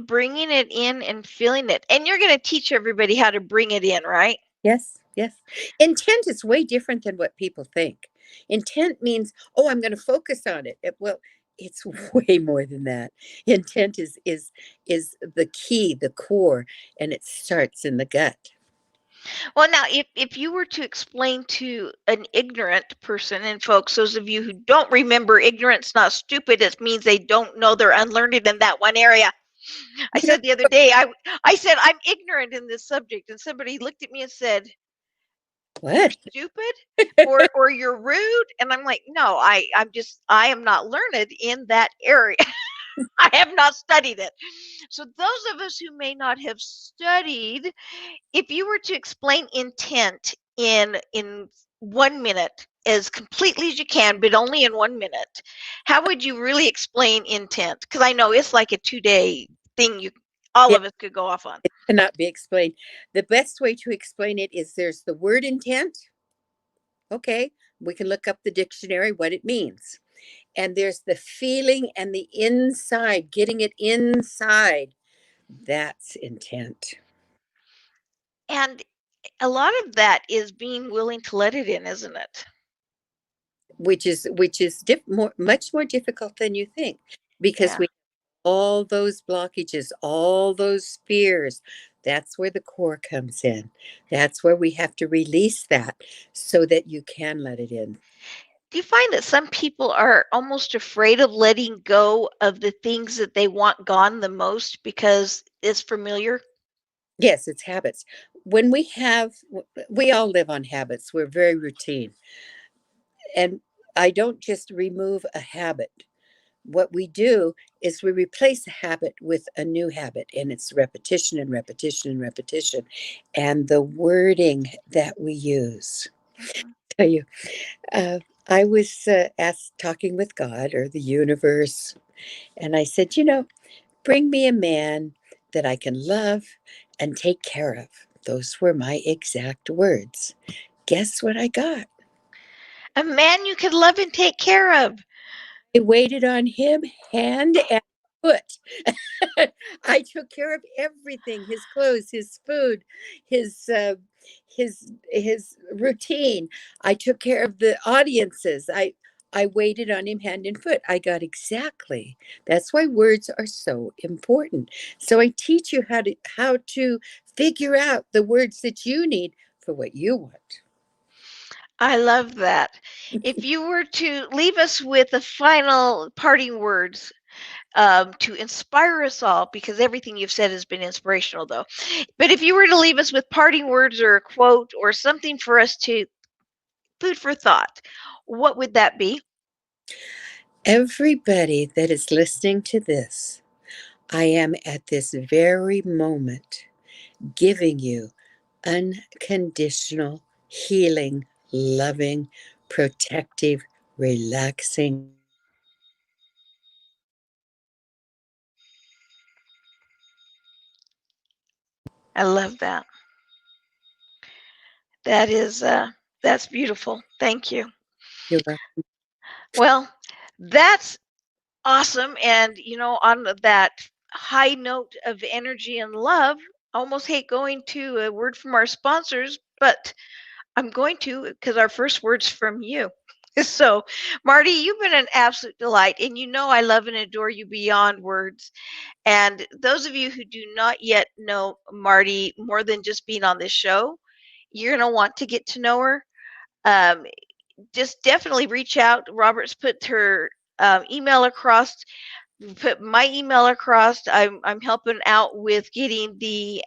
Speaker 2: Bringing it in and feeling it. And you're going to teach everybody how to bring it in, right?
Speaker 7: Yes, yes. Intent is way different than what people think. Intent means, oh, I'm going to focus on it. Well, it's way more than that. Intent is the key, the core, and it starts in the gut.
Speaker 2: Well, now, if you were to explain to an ignorant person, and folks, those of you who don't remember, ignorance not stupid, it means they don't know, they're unlearned in that one area. I said the other day, I said, I'm ignorant in this subject, and somebody looked at me and said,
Speaker 7: What?
Speaker 2: You're stupid or you're rude. And I'm like, no, I am not learned in that area. I have not studied it. So those of us who may not have studied, if you were to explain intent in 1 minute as completely as you can, but only in 1 minute, how would you really explain intent? Because I know it's like a 2-day thing all of us could go off on.
Speaker 7: It cannot be explained. The best way to explain it is there's the word intent, Okay, we can look up the dictionary, what it means. And there's the feeling and the inside, getting it inside. That's intent.
Speaker 2: And a lot of that is being willing to let it in, isn't it?
Speaker 7: Which is much more difficult than you think, because
Speaker 2: Yeah.
Speaker 7: we all those blockages, all those fears. That's where the core comes in. That's where we have to release that so that you can let it in.
Speaker 2: Do you find that some people are almost afraid of letting go of the things that they want gone the most because it's familiar?
Speaker 7: Yes, it's habits. When we all live on habits. We're very routine. And I don't just remove a habit. What we do is we replace a habit with a new habit, and it's repetition and repetition and repetition. And the wording that we use.
Speaker 2: Mhm.
Speaker 7: Tell you, uh, I was talking with God or the universe, and I said, bring me a man that I can love and take care of. Those were my exact words. Guess what I got?
Speaker 2: A man you could love and take care of.
Speaker 7: I waited on him hand and foot. I took care of everything: his clothes, his food, his his routine. I took care of the audiences. I waited on him hand and foot. I got exactly. That's why words are so important. So I teach you how to figure out the words that you need for what you want.
Speaker 2: I love that. If you were to leave us with the final parting words to inspire us all, because everything you've said has been inspirational, though. But if you were to leave us with parting words or a quote or something for us to food for thought, what would that be?
Speaker 7: Everybody that is listening to this, I am at this very moment giving you unconditional, healing, loving, protective, relaxing.
Speaker 2: I love that. That is that's beautiful. Thank you.
Speaker 7: You're welcome.
Speaker 2: Well, that's awesome. And on that high note of energy and love, I almost hate going to a word from our sponsors, but I'm going to because our first word's from you. So, Marty, you've been an absolute delight, and I love and adore you beyond words. And those of you who do not yet know Marty more than just being on this show, you're going to want to get to know her. Um, just definitely reach out. Robert's put her email across. Put my email across. I'm helping out with getting the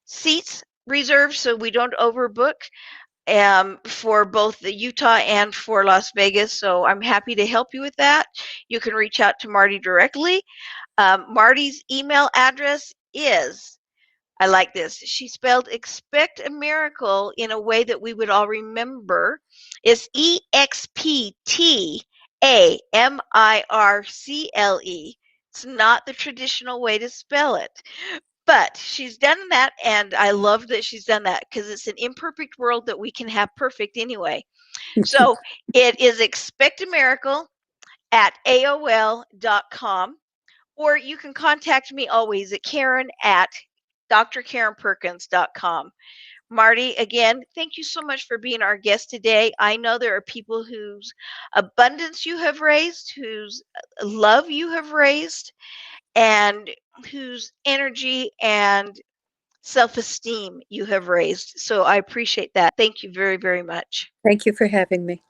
Speaker 2: seats reserved so we don't overbook for both the Utah and for Las Vegas. So I'm happy to help you with that. You can reach out to Marty directly. Marty's email address is, I like this. She spelled expect a miracle in a way that we would all remember. It's EXPTAMIRCLE. It's not the traditional way to spell it. But she's done that, and I love that she's done that because it's an imperfect world that we can have perfect anyway. So it is expect a miracle at AOL.com, or you can contact me always at Karen at drkarenperkins.com. Marty, again, thank you so much for being our guest today. I know there are people whose abundance you have raised, whose love you have raised, and whose energy and self-esteem you have raised. So I appreciate that. Thank you very, very much.
Speaker 7: Thank you for having me.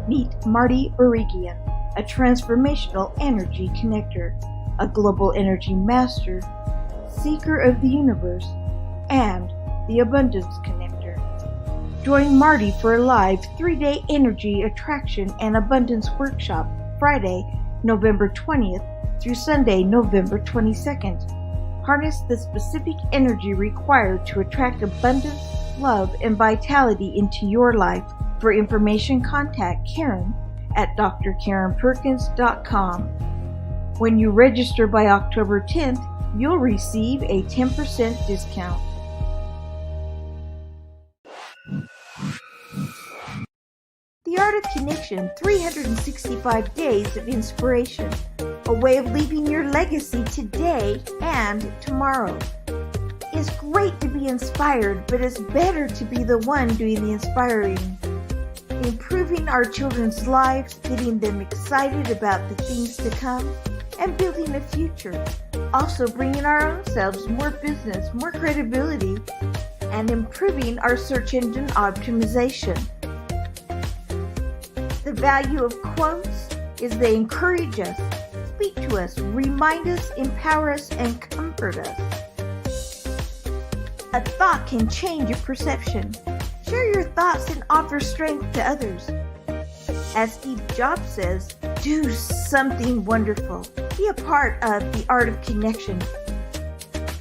Speaker 6: Meet Marty Barigian, a transformational energy connector, a global energy master, seeker of the universe, and the abundance connector. Join Marty for a live 3-day energy attraction and abundance workshop Friday, November 20th through Sunday, November 22nd. Harness the specific energy required to attract abundance, love, and vitality into your life. For information, contact Karen at drkarenperkins.com. When you register by October 10th, you'll receive a 10% discount. The Art of Connection, 365 Days of Inspiration, a way of leaving your legacy today and tomorrow. It's great to be inspired, but it's better to be the one doing the inspiring. Improving our children's lives, getting them excited about the things to come, and building a future. Also bringing our own selves more business, more credibility, and improving our search engine optimization. The value of quotes is they encourage us, speak to us, remind us, empower us, and comfort us. A thought can change your perception. Share your thoughts and offer strength to others. As Steve Jobs says, do something wonderful. Be a part of the Art of Connection.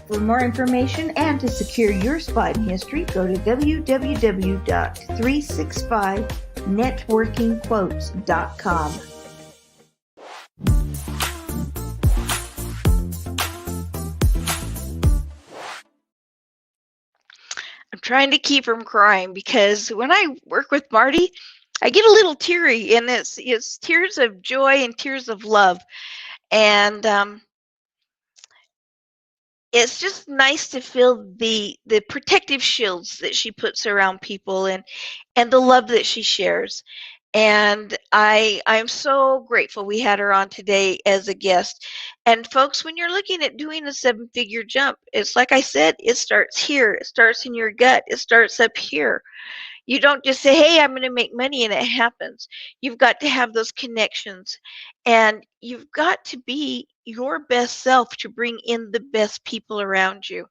Speaker 6: For more information and to secure your spot in history, go to www.365networkingquotes.com.
Speaker 2: I'm trying to keep from crying because when I work with Marty, I get a little teary, and it's tears of joy and tears of love. And it's just nice to feel the protective shields that she puts around people, and the love that she shares. And I'm so grateful we had her on today as a guest. And folks, when you're looking at doing a 7-figure jump, it's like I said, it starts here. It starts in your gut. It starts up here. You don't just say, hey, I'm going to make money, and it happens. You've got to have those connections, and you've got to be your best self to bring in the best people around you.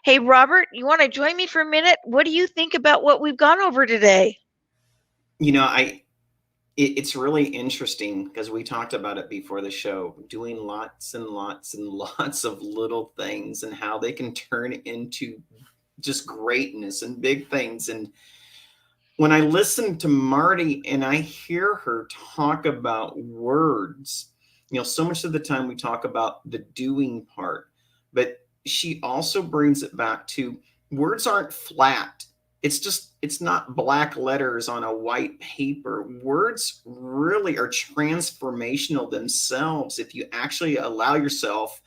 Speaker 2: Hey, Robert, you want to join me for a minute? What do you think about what we've gone over today?
Speaker 3: You know, it's really interesting because we talked about it before the show, doing lots and lots and lots of little things and how they can turn into just greatness and big things. And when I listen to Marty and I hear her talk about words, you know, so much of the time we talk about the doing part, but she also brings it back to words aren't flat. It's not black letters on a white paper. Words really are transformational themselves if you actually allow yourself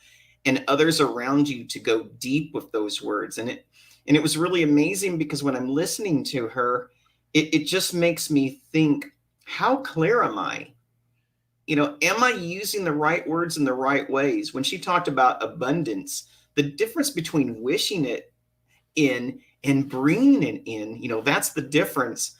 Speaker 3: and others around you to go deep with those words. And it was really amazing because when I'm listening to her, it just makes me think, how clear am I? You know, am I using the right words in the right ways? When she talked about abundance, the difference between wishing it in and bringing it in, you know, that's the difference.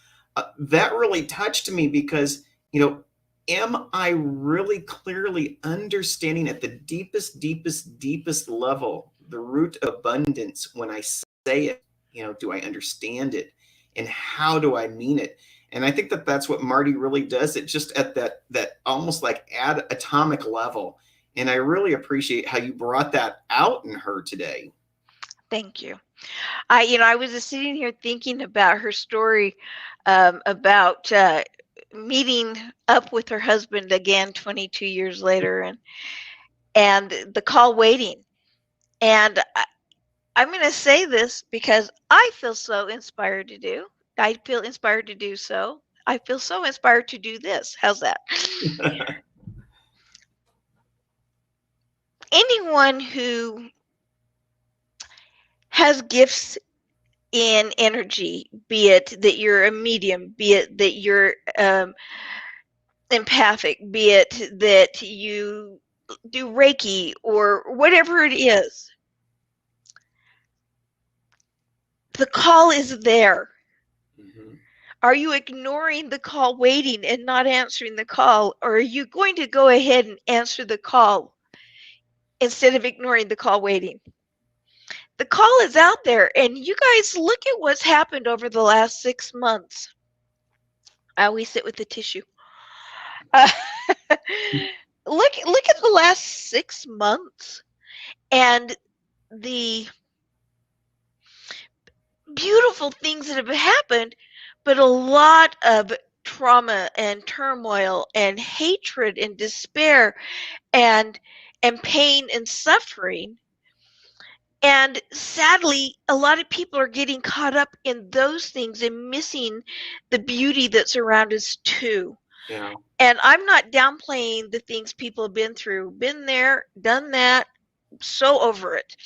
Speaker 3: That really touched me because, you know, am I really clearly understanding at the deepest, deepest, deepest level, the root of abundance when I say it? You know, do I understand it? And how do I mean it? And I think that that's what Marty really does. It just at that almost like atomic level. And I really appreciate how you brought that out in her today.
Speaker 2: Thank you. I was just sitting here thinking about her story about meeting up with her husband again 22 years later, and the call waiting. And I'm going to say this because I feel so inspired to do. I feel inspired to do so. I feel so inspired to do this. How's that? Anyone who has gifts in energy, be it that you're a medium, be it that you're empathic, be it that you do Reiki or whatever it is, the call is there. Mm-hmm. Are you ignoring the call waiting and not answering the call? Or are you going to go ahead and answer the call instead of ignoring the call waiting? The call is out there, and you guys look at what's happened over the last 6 months. I always sit with the tissue. Look at the last 6 months and the beautiful things that have happened, but a lot of trauma and turmoil and hatred and despair and pain and suffering. And sadly, a lot of people are getting caught up in those things and missing the beauty that's around us too.
Speaker 3: Yeah.
Speaker 2: And I'm not downplaying the things people have been through, been there, done that, so over it.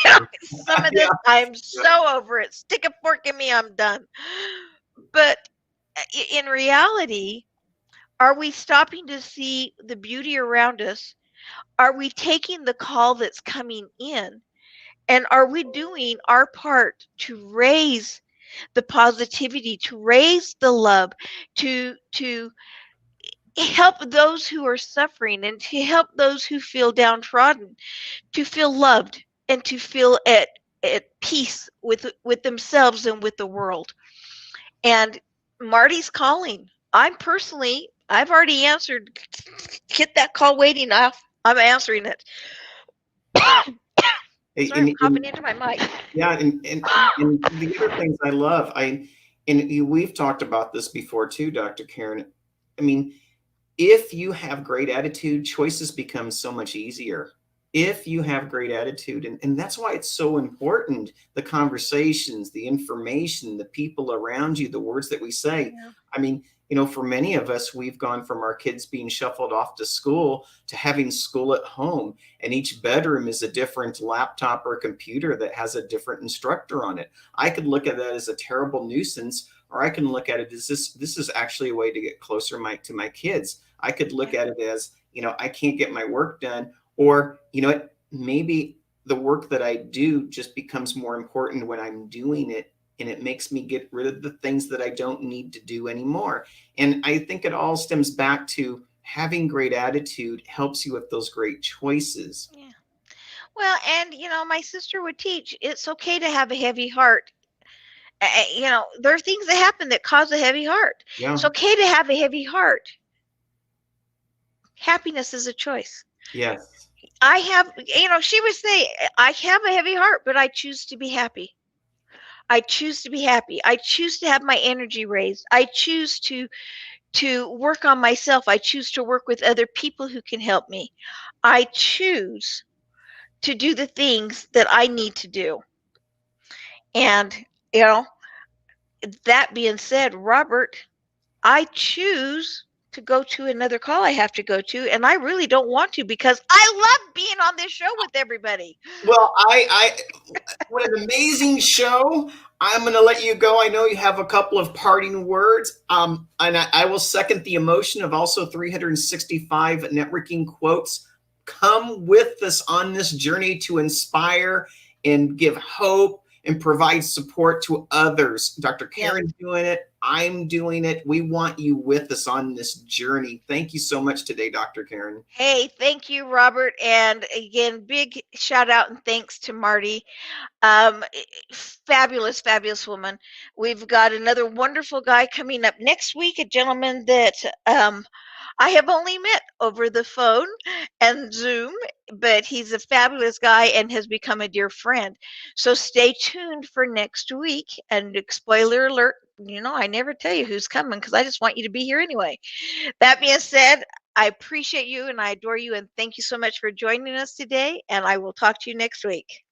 Speaker 2: Some of this, I'm so over it. Stick a fork in me, I'm done. But in reality, are we stopping to see the beauty around us? Are we taking the call that's coming in? And are we doing our part to raise the positivity, to raise the love, to help those who are suffering and to help those who feel downtrodden, to feel loved and to feel at peace with themselves and with the world? And Marty's calling. I've already answered. Get that call waiting off. I'm answering it. Sorry, I'm coughing into my mic.
Speaker 3: Yeah, and the other things I love, we've talked about this before too, Dr. Karen. I mean, if you have great attitude, choices become so much easier. If you have great attitude, and that's why it's so important, the conversations, the information, the people around you, the words that we say. Yeah. I mean, for many of us, we've gone from our kids being shuffled off to school to having school at home, and each bedroom is a different laptop or computer that has a different instructor on it. I could look at that as a terrible nuisance, or I can look at it as this is actually a way to get closer to my kids. I could look at it as, I can't get my work done, or, maybe the work that I do just becomes more important when I'm doing it, and it makes me get rid of the things that I don't need to do anymore. And I think it all stems back to having great attitude helps you with those great choices.
Speaker 2: Yeah. Well, and, my sister would teach, it's okay to have a heavy heart. There are things that happen that cause a heavy heart. Yeah. It's okay to have a heavy heart. Happiness is a choice.
Speaker 3: Yes.
Speaker 2: I have, she would say, I have a heavy heart, but I choose to be happy. I choose to be happy. I choose to have my energy raised. I choose to work on myself. I choose to work with other people who can help me. I choose to do the things that I need to do. And, that being said, Robert, I choose to go to another call I have to go to, and I really don't want to because I love being on this show with everybody.
Speaker 3: Well, what an amazing show. I'm going to let you go. I know you have a couple of parting words, and I will second the emotion of also 365 networking quotes. Come with us on this journey to inspire and give hope and provide support to others. Dr. Karen's doing it. I'm doing it. We want you with us on this journey. Thank you so much today, Dr. Karen.
Speaker 2: Hey, thank you, Robert. And again, big shout out and thanks to Marty. Fabulous, fabulous woman. We've got another wonderful guy coming up next week, a gentleman that I have only met over the phone and Zoom, but he's a fabulous guy and has become a dear friend. So stay tuned for next week. And spoiler alert, I never tell you who's coming because I just want you to be here anyway. That being said, I appreciate you and I adore you. And thank you so much for joining us today. And I will talk to you next week.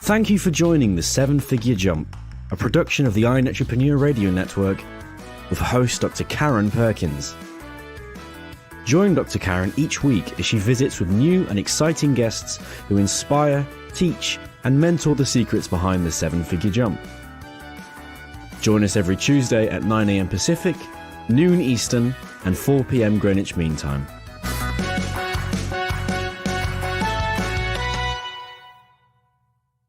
Speaker 1: Thank you for joining the 7-Figure Jump, a production of the iNetrepreneur Radio Network with host Dr. Karen Perkins. Join Dr. Karen each week as she visits with new and exciting guests who inspire, teach, and mentor the secrets behind the 7-Figure Jump. Join us every Tuesday at 9 a.m. Pacific, noon Eastern, and 4 p.m. Greenwich Mean Time.